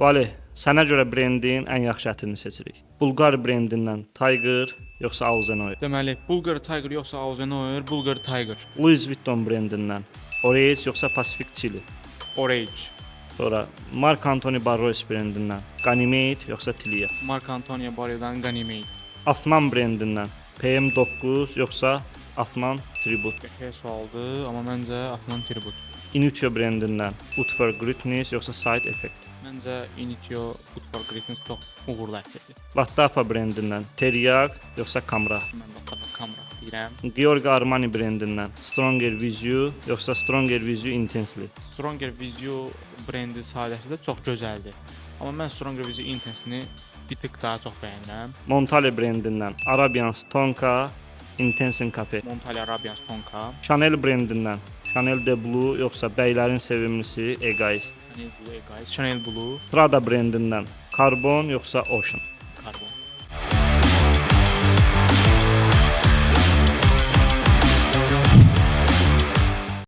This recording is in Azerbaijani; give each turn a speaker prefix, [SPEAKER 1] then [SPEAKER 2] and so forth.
[SPEAKER 1] Vali, sənə görə brendin ən yaxşı ətrini seçirik. Bulqar brendindən Tiger yoxsa Alzenoir?
[SPEAKER 2] Deməli, Bulgar Tiger yoxsa Alzenoir, Bulgar Tiger.
[SPEAKER 1] Louis Vuitton brendindən Orange yoxsa Pacific Chili?
[SPEAKER 2] Orange.
[SPEAKER 1] Sonra Marc Anthony Barros brendindən Ganymede yoxsa Tilia?
[SPEAKER 2] Marc Antonio Barre'dan Ganymede.
[SPEAKER 1] Afnan brendindən PM9 yoxsa Afnan Tribute?
[SPEAKER 2] Qəşəng sualdır, amma məncə Afnan Tribute.
[SPEAKER 1] Initio brendindən Woodford Greatness yoxsa Side Effect?
[SPEAKER 2] Məncə Initio Woodford Greatness çox uğurlu ətdir.
[SPEAKER 1] Lattafa brendindən Teriyak yoxsa Camra?
[SPEAKER 2] Mən Lattafa Camra deyirəm.
[SPEAKER 1] Giorgio Armani brendindən Stronger With You yoxsa Stronger With You Intensely?
[SPEAKER 2] Stronger With You brendi sadəsi də çox gözəldir. Amma mən Stronger With You Intense-ni bir tık daha çox bəyənirəm.
[SPEAKER 1] Montale brendindən Arabian Stonka Intense Cafe.
[SPEAKER 2] Montale Arabian Stonka.
[SPEAKER 1] Chanel brendindən Chanel de Blue yoxsa bəylərin sevimlisi Egoist?
[SPEAKER 2] Chanel Blue Egoist. Chanel Blue.
[SPEAKER 1] Prada brendindən Carbon yoxsa Ocean?